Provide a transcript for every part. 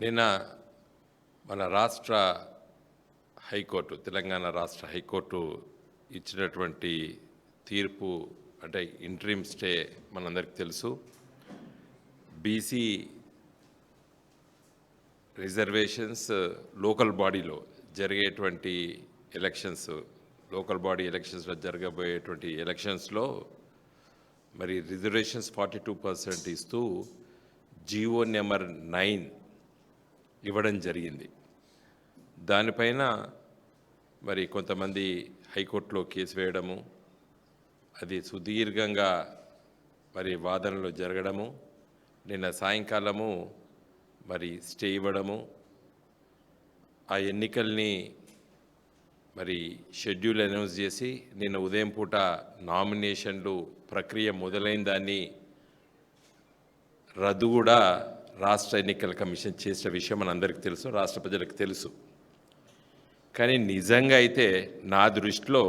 నిన్న మన రాష్ట్ర హైకోర్టు తెలంగాణ రాష్ట్ర హైకోర్టు ఇచ్చినటువంటి తీర్పు అంటే ఇంట్రీమ్ స్టే మనందరికీ తెలుసు. బీసీ రిజర్వేషన్స్ లోకల్ బాడీలో జరిగేటువంటి ఎలక్షన్స్, లోకల్ బాడీ ఎలక్షన్స్లో జరగబోయేటువంటి ఎలక్షన్స్లో మరి రిజర్వేషన్స్ 42% ఇస్తూ జీవో నెంబర్ 9 ఇవ్వడం జరిగింది. దానిపైన మరి కొంతమంది హైకోర్టులో కేసు వేయడము, అది సుదీర్ఘంగా మరి వాదనలు జరగడము, నిన్న సాయంకాలము మరి స్టే ఇవ్వడము, ఆ ఎన్నికల్ని మరి షెడ్యూల్ అనౌన్స్ చేసి నిన్న ఉదయం పూట నామినేషన్లు ప్రక్రియ మొదలైన దాన్ని రద్దు కూడా రాష్ట్ర ఎన్నికల కమిషన్ చేసిన విషయం మనందరికీ తెలుసు, రాష్ట్ర ప్రజలకు తెలుసు. కానీ నిజంగా అయితే నా దృష్టిలో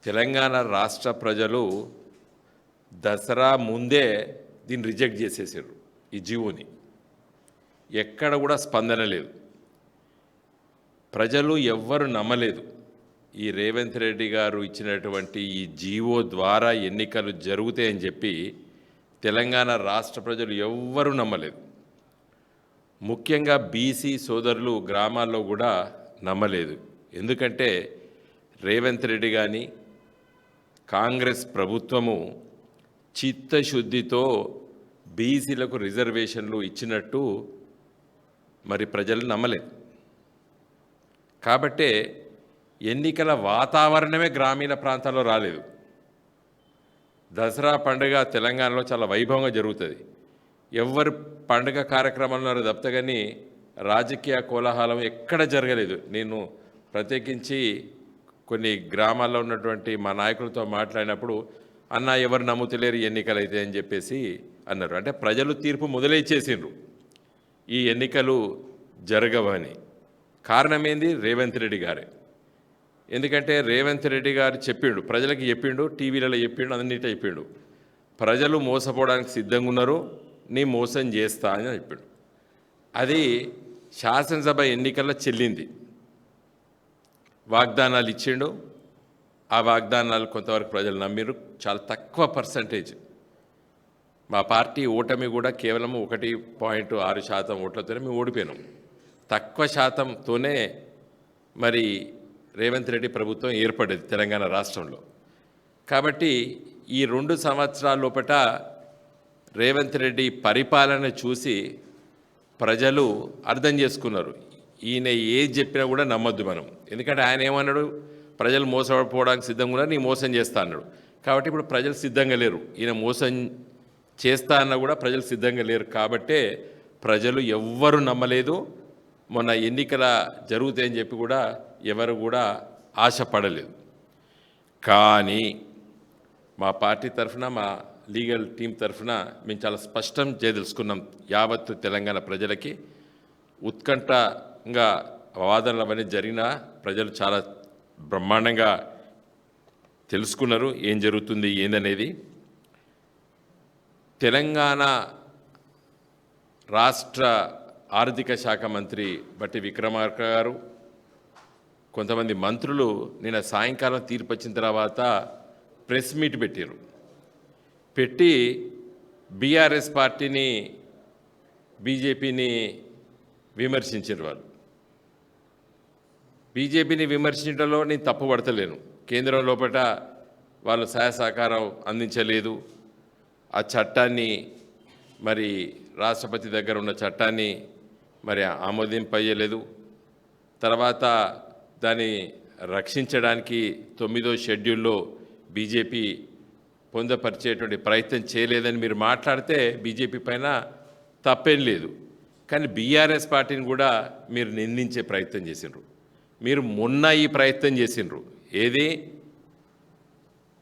తెలంగాణ రాష్ట్ర ప్రజలు దసరా ముందే దీన్ని రిజెక్ట్ చేసేసారు. ఈ జీవోని ఎక్కడ కూడా స్పందన లేదు, ప్రజలు ఎవ్వరు నమ్మలేదు. ఈ రేవంత్ రెడ్డి గారు ఇచ్చినటువంటి ఈ జీవో ద్వారా ఎన్నికలు జరుగుతాయని చెప్పి తెలంగాణ రాష్ట్ర ప్రజలు ఎవ్వరూ నమ్మలేదు. ముఖ్యంగా బీసీ సోదరులు గ్రామాల్లో కూడా నమ్మలేదు. ఎందుకంటే రేవంత్ రెడ్డి కానీ కాంగ్రెస్ ప్రభుత్వము చిత్తశుద్ధితో బీసీలకు రిజర్వేషన్లు ఇచ్చినట్టు మరి ప్రజలు నమ్మలేదు. కాబట్టే ఎన్నికల వాతావరణమే గ్రామీణ ప్రాంతాల్లో రాలేదు. దసరా పండుగ తెలంగాణలో చాలా వైభవంగా జరుగుతుంది. ఎవరు పండుగ కార్యక్రమాలు తప్పితే కానీ రాజకీయ కోలాహలం ఎక్కడ జరగలేదు. నేను ప్రత్యేకించి కొన్ని గ్రామాల్లో ఉన్నటువంటి మా నాయకులతో మాట్లాడినప్పుడు అన్న ఎవరు నమ్ముతలేరు ఎన్నికలు అయితే అని చెప్పేసి అన్నారు. అంటే ప్రజలు తీర్పు మొదలైచేసిండ్రు ఈ ఎన్నికలు జరగవని. కారణం ఏంది? రేవంత్ రెడ్డి గారే. ఎందుకంటే రేవంత్ రెడ్డి గారు చెప్పిండు, ప్రజలకు చెప్పిండు, టీవీలలో చెప్పిండు, అన్నిటి చెప్పిండు, ప్రజలు మోసపోవడానికి సిద్ధంగా ఉన్నారు, నీ మోసం చేస్తా అని చెప్పిండు. అది శాసనసభ ఎన్నికల్లో చెల్లింది. వాగ్దానాలు ఇచ్చిండు, ఆ వాగ్దానాలు కొంతవరకు ప్రజలు నమ్మిరు. చాలా తక్కువ పర్సంటేజ్. మా పార్టీ ఓటమి కూడా కేవలం 1.6% ఓట్లతోనే మేము ఓడిపోయినాం. తక్కువ శాతంతోనే మరి రేవంత్ రెడ్డి ప్రభుత్వం ఏర్పడేది తెలంగాణ రాష్ట్రంలో. కాబట్టి ఈ 2 సంవత్సరాల లోపట రేవంత్ రెడ్డి పరిపాలన చూసి ప్రజలు అర్థం చేసుకున్నారు, ఈయన ఏది చెప్పినా కూడా నమ్మొద్దు మనం. ఎందుకంటే ఆయన ఏమన్నాడు, ప్రజలు మోసపోవడానికి సిద్ధంగా ఉన్నారు, నీ మోసం చేస్తా అన్నాడు. కాబట్టి ఇప్పుడు ప్రజలు సిద్ధంగా లేరు, ఈయన మోసం చేస్తా అన్నా కూడా ప్రజలు సిద్ధంగా లేరు. కాబట్టే ప్రజలు ఎవ్వరు నమ్మలేదు. మొన్న ఎన్నికల జరుగుతాయని చెప్పి కూడా ఎవరు కూడా ఆశపడలేదు. కానీ మా పార్టీ తరఫున, మా లీగల్ టీం తరఫున మేము చాలా స్పష్టం చేయదలుచుకున్నాం యావత్తు తెలంగాణ ప్రజలకి. ఉత్కంఠంగా వాదనలు అవన్నీ జరిగినా ప్రజలు చాలా బ్రహ్మాండంగా తెలుసుకున్నారు ఏం జరుగుతుంది ఏందనేది. తెలంగాణ రాష్ట్ర ఆర్థిక శాఖ మంత్రి బట్టి విక్రమార్క గారు, కొంతమంది మంత్రులు నిన్న సాయంకాలం తీర్పు వచ్చిన తర్వాత ప్రెస్ మీట్ పెట్టారు. పెట్టి బీఆర్ఎస్ పార్టీని, బీజేపీని విమర్శించారు. వాళ్ళు బీజేపీని విమర్శించడంలో నేను తప్పు పడతలేను. కేంద్రం లోపల వాళ్ళు సహాయ సహకారం అందించలేదు, ఆ చట్టాన్ని మరి రాష్ట్రపతి దగ్గర ఉన్న చట్టాన్ని మరి ఆమోదింపయ్యలేదు. తర్వాత దాన్ని రక్షించడానికి 9వ షెడ్యూల్లో బీజేపీ పొందపరిచేటువంటి ప్రయత్నం చేయలేదని మీరు మాట్లాడితే బీజేపీ పైన తప్పేం లేదు. కానీ బీఆర్ఎస్ పార్టీని కూడా మీరు నిందించే ప్రయత్నం చేసిండ్రు. మీరు మొన్న ఈ ప్రయత్నం చేసిండ్రు, ఏది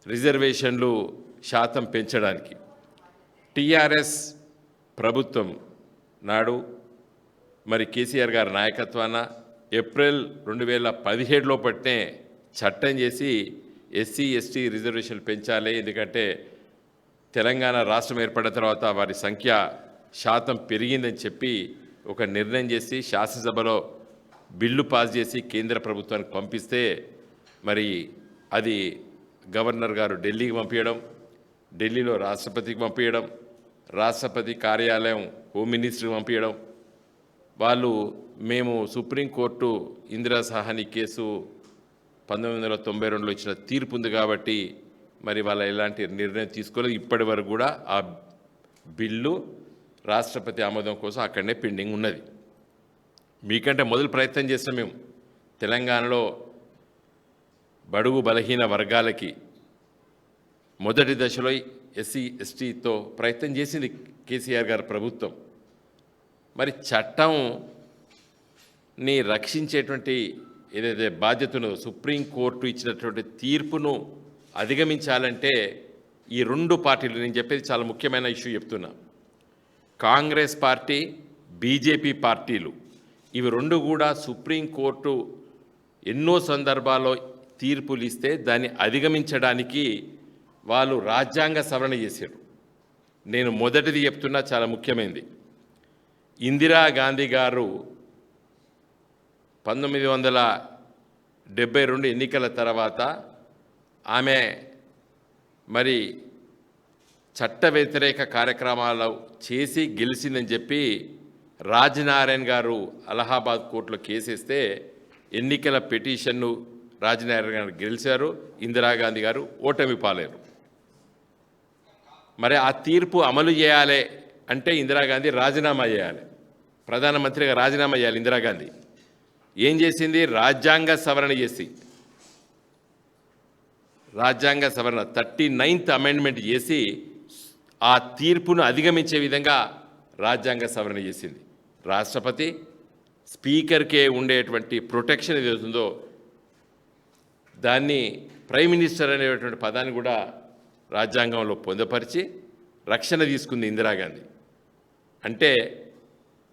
రిజర్వేషన్లు శాతం పెంచడానికి. టీఆర్ఎస్ ప్రభుత్వం నాడు మరి కేసీఆర్ గారి నాయకత్వాన ఏప్రిల్ 2017లో పట్టినే చట్టం చేసి ఎస్సీ ఎస్టీ రిజర్వేషన్లు పెంచాలి. ఎందుకంటే తెలంగాణ రాష్ట్రం ఏర్పడిన తర్వాత వారి సంఖ్య శాతం పెరిగిందని చెప్పి ఒక నిర్ణయం చేసి శాసనసభలో బిల్లు పాస్ చేసి కేంద్ర ప్రభుత్వానికి పంపిస్తే మరి అది గవర్నర్ గారు ఢిల్లీకి పంపించడం, ఢిల్లీలో రాష్ట్రపతికి పంపించడం, రాష్ట్రపతి కార్యాలయం హోమ్ మినిస్టర్కి పంపించడం. వాళ్ళు మేము సుప్రీంకోర్టు ఇందిరా సాహ్ని కేసు 1992లో ఇచ్చిన తీర్పు ఉంది కాబట్టి మరి వాళ్ళ ఎలాంటి నిర్ణయం తీసుకోలేదు. ఇప్పటి వరకు కూడా ఆ బిల్లు రాష్ట్రపతి ఆమోదం కోసం అక్కడనే పెండింగ్ ఉన్నది. మీకంటే మొదలు ప్రయత్నం చేస్తాం మేము. తెలంగాణలో బడుగు బలహీన వర్గాలకి మొదటి దశలో ఎస్సీ ఎస్టీతో ప్రయత్నం చేసింది కేసీఆర్ గారి ప్రభుత్వం. మరి చట్టంని రక్షించేటువంటి ఏదైతే బాధ్యతను సుప్రీంకోర్టు ఇచ్చినటువంటి తీర్పును అధిగమించాలంటే ఈ రెండు పార్టీలు, నేను చెప్పేది చాలా ముఖ్యమైన ఇష్యూ చెప్తున్నా, కాంగ్రెస్ పార్టీ, బీజేపీ పార్టీలు ఇవి రెండు కూడా సుప్రీంకోర్టు ఎన్నో సందర్భాల్లో తీర్పులు ఇస్తే దాన్ని అధిగమించడానికి వాళ్ళు రాజ్యాంగ సవరణ చేశారు. నేను మొదటిది చెప్తున్నా, చాలా ముఖ్యమైనది. ఇందిరాగాంధీ గారు 1972 ఎన్నికల తర్వాత ఆమె మరి చట్ట వ్యతిరేక కార్యక్రమాలు చేసి గెలిచిందని చెప్పి రాజనారాయణ గారు అలహాబాద్ కోర్టులో కేసేస్తే ఎన్నికల పిటిషన్ను రాజనారాయణ గారు గెలిచారు, ఇందిరాగాంధీ గారు ఓటమి పాలేరు. మరి ఆ తీర్పు అమలు చేయాలి అంటే ఇందిరాగాంధీ రాజీనామా చేయాలి, ప్రధానమంత్రిగా రాజీనామా చేయాలి. ఇందిరాగాంధీ ఏం చేసింది? రాజ్యాంగ సవరణ చేసి, రాజ్యాంగ సవరణ 39th అమెండ్మెంట్ చేసి ఆ తీర్పును అధిగమించే విధంగా రాజ్యాంగ సవరణ చేసింది. రాష్ట్రపతి స్పీకర్కే ఉండేటువంటి ప్రొటెక్షన్ ఏదవుతుందో దాన్ని ప్రైమ్ మినిస్టర్ అనేటువంటి పదాన్ని కూడా రాజ్యాంగంలో పొందుపరిచి రక్షణ తీసుకుంది ఇందిరాగాంధీ. అంటే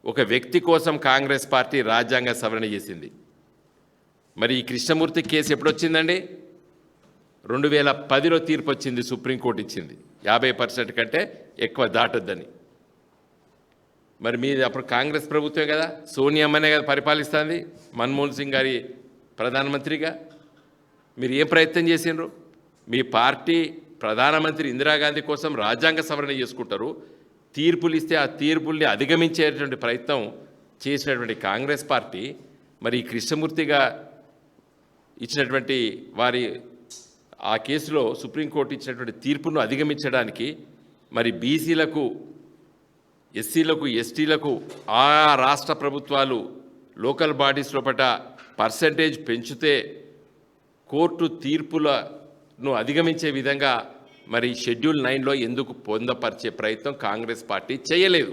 ఒక వ్యక్తి కోసం కాంగ్రెస్ పార్టీ రాజ్యాంగ సవరణ చేసింది. మరి ఈ కృష్ణమూర్తి కేసు ఎప్పుడొచ్చిందండి? 2010లో తీర్పు వచ్చింది, సుప్రీంకోర్టు ఇచ్చింది 50% కంటే ఎక్కువ దాటొద్దని. మరి మీది అప్పుడు కాంగ్రెస్ ప్రభుత్వమే కదా, సోనియమ్మనే కదా పరిపాలిస్తుంది, మన్మోహన్ సింగ్ గారి ప్రధానమంత్రిగా. మీరు ఏం ప్రయత్నం చేసిండ్రు? మీ పార్టీ ప్రధానమంత్రి ఇందిరాగాంధీ కోసం రాజ్యాంగ సవరణ చేసుకుంటారు, తీర్పులు ఇస్తే ఆ తీర్పుల్ని అధిగమించేటువంటి ప్రయత్నం చేసినటువంటి కాంగ్రెస్ పార్టీ మరి కృష్ణమూర్తిగా ఇచ్చినటువంటి వారి ఆ కేసులో సుప్రీంకోర్టు ఇచ్చినటువంటి తీర్పును అధిగమించడానికి మరి బీసీలకు, ఎస్సీలకు, ఎస్టీలకు ఆ రాష్ట్ర ప్రభుత్వాలు లోకల్ బాడీస్ లోపల పర్సంటేజ్ పెంచితే కోర్టు తీర్పులను అధిగమించే విధంగా మరి షెడ్యూల్ 9లో ఎందుకు పొందపరిచే ప్రయత్నం కాంగ్రెస్ పార్టీ చేయలేదు?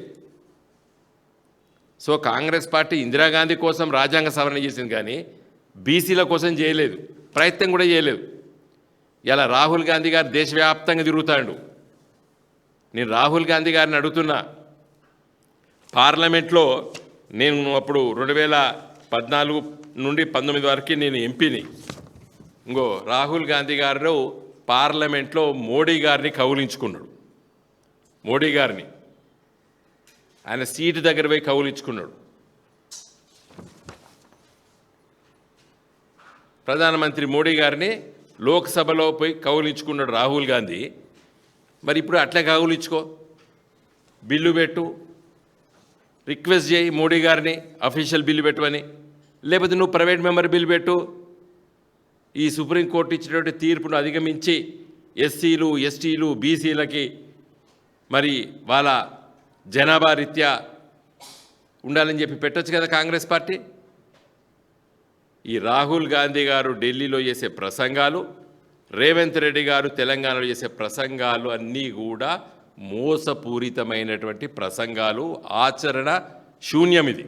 సో కాంగ్రెస్ పార్టీ ఇందిరాగాంధీ కోసం రాజ్యాంగ సవరణ చేసింది కానీ బీసీల కోసం చేయలేదు, ప్రయత్నం కూడా చేయలేదు. ఇలా రాహుల్ గాంధీ గారు దేశవ్యాప్తంగా తిరుగుతాడు. నేను రాహుల్ గాంధీ గారిని అడుగుతున్నా, పార్లమెంట్లో నేను అప్పుడు 2014 నుండి 19 వరకు నేను ఎంపీని. ఇంకో రాహుల్ గాంధీ గారు పార్లమెంట్లో మోడీ గారిని కౌలించుకున్నాడు. మోడీ గారిని ఆయన సీటు దగ్గర పోయి కౌలించుకున్నాడు. ప్రధానమంత్రి మోడీ గారిని లోక్సభలో పోయి కౌలించుకున్నాడు రాహుల్ గాంధీ. మరి ఇప్పుడు అట్లే కౌలించుకో, బిల్లు పెట్టు, రిక్వెస్ట్ చేయి మోడీ గారిని అఫీషియల్ బిల్లు పెట్టమని, లేకపోతే నువ్వు ప్రైవేట్ మెంబర్ బిల్లు పెట్టు. ఈ సుప్రీంకోర్టు ఇచ్చినటువంటి తీర్పును అధిగమించి ఎస్సీలు, ఎస్టీలు, బీసీలకి మరి వాళ్ళ జనాభా రీత్యా ఉండాలని చెప్పి పెట్టొచ్చు కదా కాంగ్రెస్ పార్టీ. ఈ రాహుల్ గాంధీ గారు ఢిల్లీలో చేసే ప్రసంగాలు, రేవంత్ రెడ్డి గారు తెలంగాణలో చేసే ప్రసంగాలు అన్నీ కూడా మోసపూరితమైనటువంటి ప్రసంగాలు, ఆచరణ శూన్యం. ఇది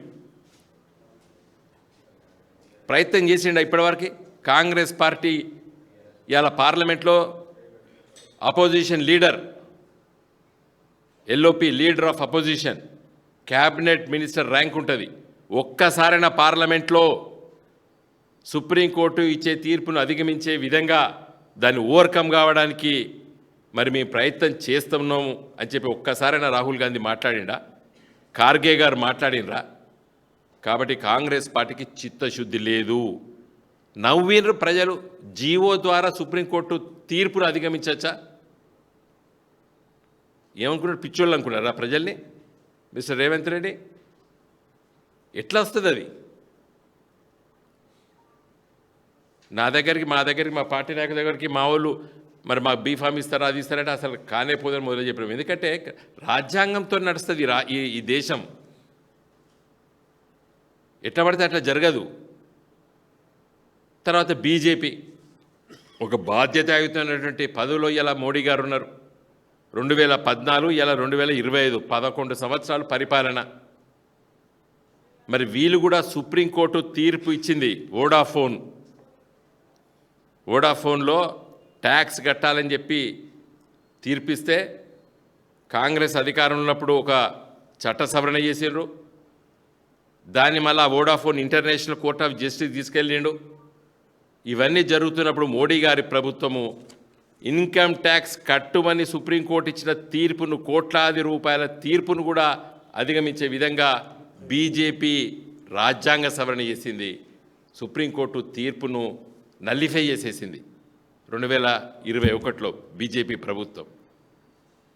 ప్రయత్నం చేసిండ ఇప్పటివరకు కాంగ్రెస్ పార్టీ. ఇవాళ పార్లమెంట్లో opposition leader, LOP leader of opposition, cabinet minister rank ఉంటుంది. ఒక్కసారైనా పార్లమెంట్లో సుప్రీంకోర్టు ఇచ్చే తీర్పును అధిగమించే విధంగా దాన్ని ఓవర్కమ్ కావడానికి మరి మేము ప్రయత్నం చేస్తున్నాము అని చెప్పి ఒక్కసారైనా రాహుల్ గాంధీ మాట్లాడిండా? ఖార్గే గారు మాట్లాడినరా? కాబట్టి కాంగ్రెస్ పార్టీకి చిత్తశుద్ధి లేదు. నవ్విండ్రు ప్రజలు. జీవో ద్వారా సుప్రీంకోర్టు తీర్పును అధిగమించచ్చా? ఏమనుకున్నారు? పిచ్చోళ్ళు అనుకున్నారా ప్రజల్ని? మిస్టర్ రేవంత్ రెడ్డి, ఎట్లా వస్తుంది అది? మా దగ్గరికి మా పార్టీ నాయకుల దగ్గరికి మా వాళ్ళు మరి మాకు బీఫామ్ ఇస్తారా, అది ఇస్తారంటే అసలు కానే పోదని మొదలు చెప్పారు. ఎందుకంటే రాజ్యాంగంతో నడుస్తుంది ఈ దేశం. ఎట్లా పడితే అట్లా జరగదు. తర్వాత బీజేపీ ఒక బాధ్యతాయుతమైనటువంటి పదవిలో ఇలా మోడీ గారు ఉన్నారు. 2014 ఇలా 2025 11 సంవత్సరాలు పరిపాలన. మరి వీళ్ళు కూడా సుప్రీంకోర్టు తీర్పు ఇచ్చింది. వోడాఫోన్లో ట్యాక్స్ కట్టాలని చెప్పి తీర్పిస్తే కాంగ్రెస్ అధికారంలో ఉన్నప్పుడు ఒక చట్ట సవరణ చేసిండ్రు. దాన్ని మళ్ళీ Vodafone international court of justice తీసుకెళ్ళిండు. ఇవన్నీ జరుగుతున్నప్పుడు మోడీ గారి ప్రభుత్వము ఇన్కమ్ ట్యాక్స్ కట్టుమని సుప్రీంకోర్టు ఇచ్చిన తీర్పును, కోట్లాది రూపాయల తీర్పును కూడా అధిగమించే విధంగా బీజేపీ రాజ్యాంగ సవరణ చేసింది. సుప్రీంకోర్టు తీర్పును నల్లిఫై చేసేసింది 2021లో బీజేపీ ప్రభుత్వం.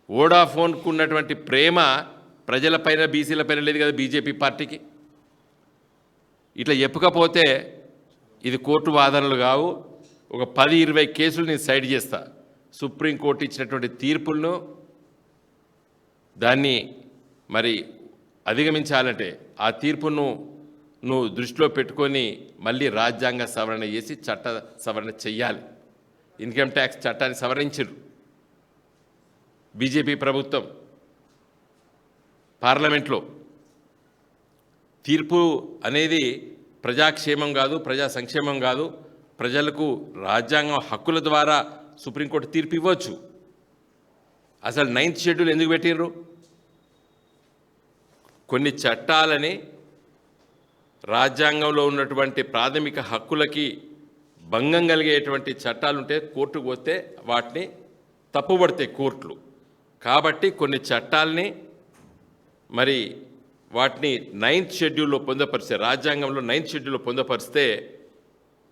వోడాఫోన్కు ఉన్నటువంటి ప్రేమ ప్రజలపైన, బీసీలపైన లేదు కదా బీజేపీ పార్టీకి. ఇట్లా చెప్పకపోతే ఇది కోర్టు వాదనలు కావు. ఒక 10-20 కేసులు నేను సైడ్ చేస్తా. సుప్రీంకోర్టు ఇచ్చినటువంటి తీర్పులను దాన్ని మరి అధిగమించాలంటే ఆ తీర్పును నువ్వు దృష్టిలో పెట్టుకొని మళ్ళీ రాజ్యాంగ సవరణ చేసి చట్ట సవరణ చెయ్యాలి. ఇన్కమ్ ట్యాక్స్ చట్టాన్ని సవరించారు బీజేపీ ప్రభుత్వం పార్లమెంట్లో. తీర్పు అనేది ప్రజాక్షేమం కాదు, ప్రజా సంక్షేమం కాదు. ప్రజలకు రాజ్యాంగం హక్కుల ద్వారా సుప్రీంకోర్టు తీర్పు ఇవ్వచ్చు. అసలు 9th షెడ్యూల్ ఎందుకు పెట్టిండ్రు? కొన్ని చట్టాలని రాజ్యాంగంలో ఉన్నటువంటి ప్రాథమిక హక్కులకి భంగం కలిగేటువంటి చట్టాలుంటే కోర్టుకు పోతే వాటిని తప్పుపడతాయి కోర్టులు. కాబట్టి కొన్ని చట్టాలని మరి వాటిని 9th షెడ్యూల్లో పొందపరిస్తే, రాజ్యాంగంలో 9th షెడ్యూల్లో పొందపరిస్తే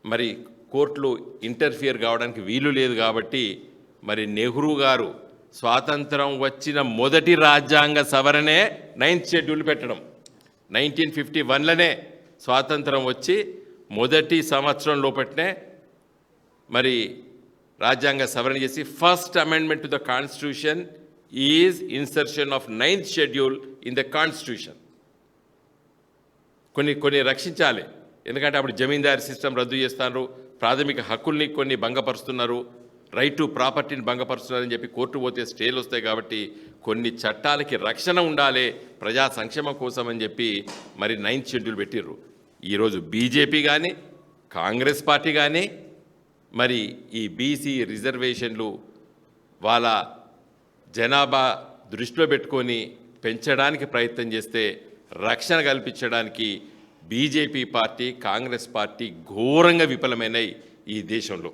మరి కోర్టులు ఇంటర్ఫియర్ కావడానికి వీలు లేదు. కాబట్టి మరి నెహ్రూ గారు స్వాతంత్రం వచ్చిన మొదటి రాజ్యాంగ సవరణే 9th షెడ్యూల్ పెట్టడం. 1951లోనే స్వాతంత్రం వచ్చి మొదటి సంవత్సరం లోపట్నే మరి రాజ్యాంగ సవరణ చేసి first amendment to the constitution is insertion of 9th schedule in the constitution. కొన్ని రక్షించాలి. ఎందుకంటే అప్పుడు జమీందారీ సిస్టమ్ రద్దు చేస్తున్నారు, ప్రాథమిక హక్కుల్ని కొన్ని భంగపరుస్తున్నారు, రైట్ టు ప్రాపర్టీని భంగపరుస్తున్నారని చెప్పి కోర్టు పోతే స్టేలు వస్తాయి. కాబట్టి కొన్ని చట్టాలకి రక్షణ ఉండాలి ప్రజా సంక్షేమం కోసం అని చెప్పి మరి 9th షెడ్యూల్ పెట్టిర్రు. ఈరోజు బీజేపీ కానీ కాంగ్రెస్ పార్టీ కానీ మరి ఈ బీసీ రిజర్వేషన్లు వాళ్ళ జనాభా దృష్టిలో పెట్టుకొని పెంచడానికి ప్రయత్నం చేస్తే రక్షణ కల్పించడానికి బీజేపీ పార్టీ, కాంగ్రెస్ పార్టీ ఘోరంగా విఫలమైనాయి ఈ దేశంలో.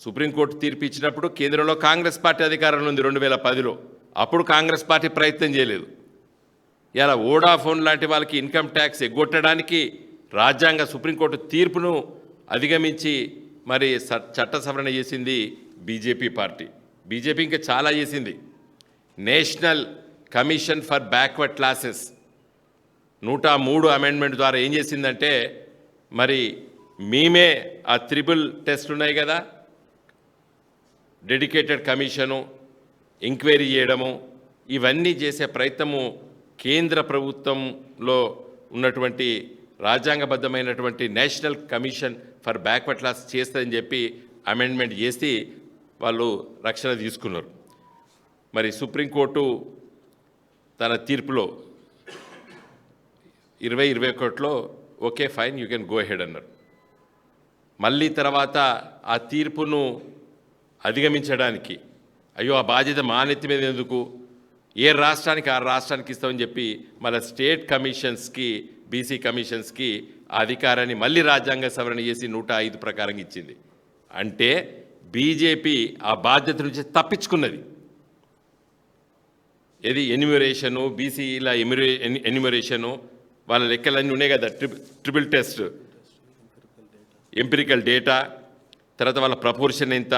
సుప్రీంకోర్టు తీర్పు ఇచ్చినప్పుడు కేంద్రంలో కాంగ్రెస్ పార్టీ అధికారంలో ఉంది 2010లో. అప్పుడు కాంగ్రెస్ పార్టీ ప్రయత్నం చేయలేదు. ఇలా వోడాఫోన్ లాంటి వాళ్ళకి ఇన్కమ్ ట్యాక్స్ ఎగ్గొట్టడానికి రాజ్యాంగ సుప్రీంకోర్టు తీర్పును అధిగమించి మరి చట్ట సవరణ చేసింది బీజేపీ పార్టీ. బీజేపీ ఇంకా చాలా చేసింది. National commission for backward classes 103 amendment ద్వారా ఏం చేసిందంటే మరి మేమే ఆ త్రిబుల్ టెస్ట్ ఉన్నాయి కదా, డెడికేటెడ్ కమిషను, ఎంక్వైరీ చేయడము, ఇవన్నీ చేసే ప్రయత్నము కేంద్ర ప్రభుత్వంలో ఉన్నటువంటి రాజ్యాంగబద్ధమైనటువంటి national commission for backward class చేస్తుందని చెప్పి అమెండ్మెంట్ చేసి వాళ్ళు రక్షణ తీసుకున్నారు. మరి సుప్రీంకోర్టు తన తీర్పులో 2021లో okay fine you can go head అన్నారు. మళ్ళీ తర్వాత ఆ తీర్పును అధిగమించడానికి అయ్యో ఆ బాధ్యత మా నెత్తి మీద ఎందుకు, ఏ రాష్ట్రానికి ఆ రాష్ట్రానికి ఇస్తామని చెప్పి మళ్ళీ స్టేట్ కమిషన్స్కి, బీసీ కమిషన్స్కి ఆ అధికారాన్ని మళ్ళీ రాజ్యాంగ సవరణ చేసి 105 ప్రకారంగా ఇచ్చింది. అంటే బీజేపీ ఆ బాధ్యత నుంచి తప్పించుకున్నది. ఏది ఎన్యూమరేషను, బీసీల ఎన్యూమరేషను, వాళ్ళ లెక్కలన్నీ ఉన్నాయి కదా, ట్రిపుల్ టెస్ట్, ఎంపిరికల్ డేటా, తర్వాత వాళ్ళ ప్రపోర్షన్ ఎంత,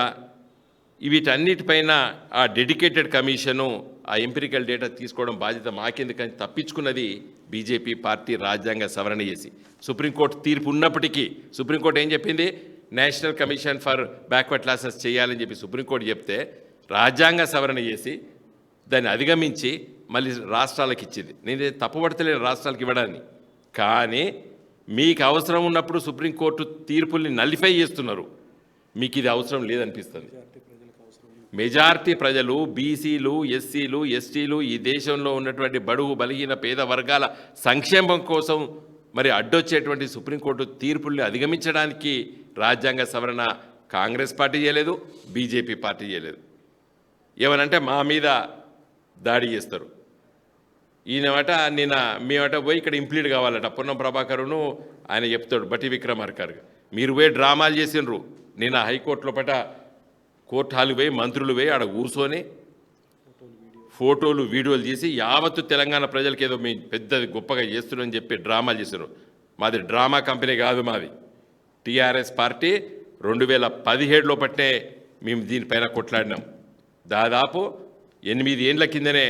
వీటన్నిటిపైన ఆ డెడికేటెడ్ కమిషను ఆ ఎంపిరికల్ డేటా తీసుకోవడం బాధ్యత మాకెందుకని తప్పించుకున్నది బీజేపీ పార్టీ రాజ్యాంగ సవరణ చేసి. సుప్రీంకోర్టు తీర్పు ఉన్నప్పటికీ సుప్రీంకోర్టు ఏం చెప్పింది, national commission for backward classes చేయాలని చెప్పి సుప్రీంకోర్టు చెప్తే రాజ్యాంగ సవరణ చేసి దాన్ని అధిగమించి మళ్ళీ రాష్ట్రాలకు ఇచ్చింది. నేను తప్పుపడతలేను రాష్ట్రాలకు ఇవ్వడాన్ని, కానీ మీకు అవసరం ఉన్నప్పుడు సుప్రీంకోర్టు తీర్పుల్ని నల్లిఫై చేస్తున్నారు, మీకు ఇది అవసరం లేదనిపిస్తుంది. మెజారిటీ ప్రజలు, బీసీలు, ఎస్సీలు, ఎస్టీలు, ఈ దేశంలో ఉన్నటువంటి బడుగు బలహీన పేద వర్గాల సంక్షేమం కోసం మరి అడ్డొచ్చేటువంటి సుప్రీంకోర్టు తీర్పుల్ని అధిగమించడానికి రాజ్యాంగ సవరణ కాంగ్రెస్ పార్టీ చేయలేదు, బీజేపీ పార్టీ చేయలేదు. ఏమనంటే మా మీద దాడి చేస్తారు. ఈయనమాట మేమట పోయి ఇక్కడ ఇంప్లీడ్ కావాలట, పొన్నం ప్రభాకరును ఆయన చెప్తాడు బట్టి విక్రమార్కర్, మీరు పోయి డ్రామాలు చేసినారు. నిన్న హైకోర్టులో పట కోర్టు హాల్కి పోయి మంత్రులు పోయి ఆడ కూర్చొని ఫోటోలు వీడియోలు తీసి యావత్తు తెలంగాణ ప్రజలకి ఏదో మీ పెద్దది గొప్పగా చేస్తున్నారని చెప్పి డ్రామాలు చేశారు. మాది డ్రామా కంపెనీ కాదు, మాది టీఆర్ఎస్ పార్టీ 2017లో పట్టే మేము దీనిపైన కొట్లాడినాం. దాదాపు 8 ఏండ్ల కిందనే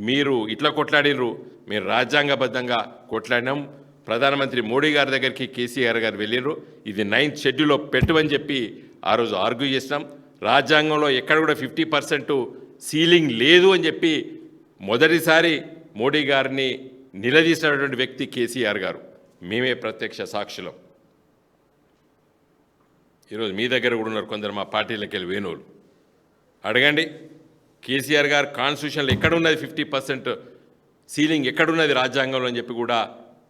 మీరు ఇట్లా కొట్లాడినరు, మేము రాజ్యాంగబద్ధంగా కొట్లాడినాం. ప్రధానమంత్రి మోడీ గారి దగ్గరికి కేసీఆర్ గారు వెళ్ళినారు, ఇది 9th షెడ్యూల్లో పెట్టమని చెప్పి ఆ రోజు ఆర్గ్యూ చేసినాం. రాజ్యాంగంలో ఎక్కడ కూడా 50% సీలింగ్ లేదు అని చెప్పి మొదటిసారి మోడీ గారిని నిలదీసినటువంటి వ్యక్తి కేసీఆర్ గారు. మేమే ప్రత్యక్ష సాక్షులం. ఈరోజు మీ దగ్గర కూడా ఉన్నారు కొందరు మా పార్టీలకు వెళ్ళి వేణువులు, అడగండి కేసీఆర్ గారు కాన్స్టిట్యూషన్లో ఎక్కడున్నది 50% సీలింగ్ ఎక్కడున్నది రాజ్యాంగంలో అని చెప్పి కూడా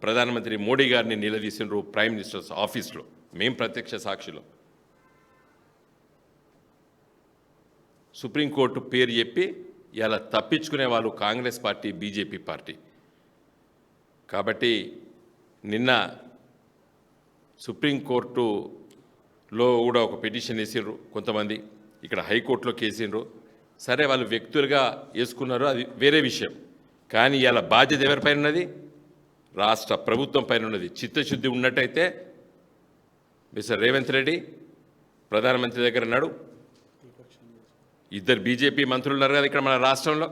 ప్రధానమంత్రి మోడీ గారిని నిలదీసినారు ప్రైమ్ మినిస్టర్స్ ఆఫీస్లో. మేం ప్రత్యక్ష సాక్షులం. సుప్రీంకోర్టు పేరు చెప్పి ఇలా తప్పించుకునే వాళ్ళు కాంగ్రెస్ పార్టీ, బీజేపీ పార్టీ. కాబట్టి నిన్న సుప్రీంకోర్టులో కూడా ఒక పిటిషన్ వేసిండ్రు కొంతమంది, ఇక్కడ హైకోర్టులో కేసిండ్రు. సరే వాళ్ళు వ్యక్తులుగా వేసుకున్నారు, అది వేరే విషయం. కానీ ఇలా బాధ్యత ఎవరిపైన ఉన్నది, రాష్ట్ర ప్రభుత్వం పైన ఉన్నది. చిత్తశుద్ధి ఉన్నట్టయితే మిస్టర్ రేవంత్ రెడ్డి ప్రధానమంత్రి దగ్గర ఉన్నాడు, 2 బీజేపీ మంత్రులు ఉన్నారు కదా ఇక్కడ మన రాష్ట్రంలో.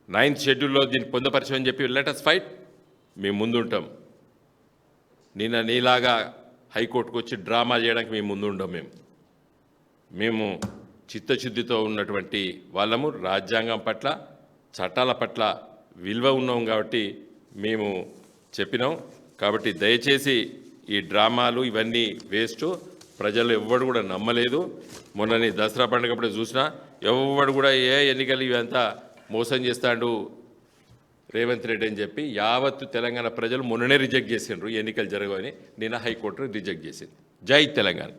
9th షెడ్యూల్లో దీన్ని పొందపరచమని చెప్పి లెట్ us ఫైట్, మేము ముందుంటాం. నిన్న నీలాగా హైకోర్టుకు వచ్చి డ్రామా చేయడానికి మేము ముందుంటాం. మేము చిత్తశుద్ధితో ఉన్నటువంటి వాళ్ళము, రాజ్యాంగం పట్ల చట్టాల పట్ల విలువ ఉన్నాం కాబట్టి మేము చెప్పినాం. కాబట్టి దయచేసి ఈ డ్రామాలు ఇవన్నీ వేస్ట్, ప్రజలు ఎవ్వడు కూడా నమ్మలేదు. మొన్నని దసరా పండుగప్పుడు చూసినా ఎవ్వడు కూడా ఎన్నికలు ఇవంతా మోసం చేస్తాడు రేవంత్ రెడ్డి అని చెప్పి యావత్తు తెలంగాణ ప్రజలు మొన్ననే రిజెక్ట్ చేసిండ్రు, ఎన్నికలు జరగవని. నిన్న హైకోర్టు రిజెక్ట్ చేసింది. జై తెలంగాణ.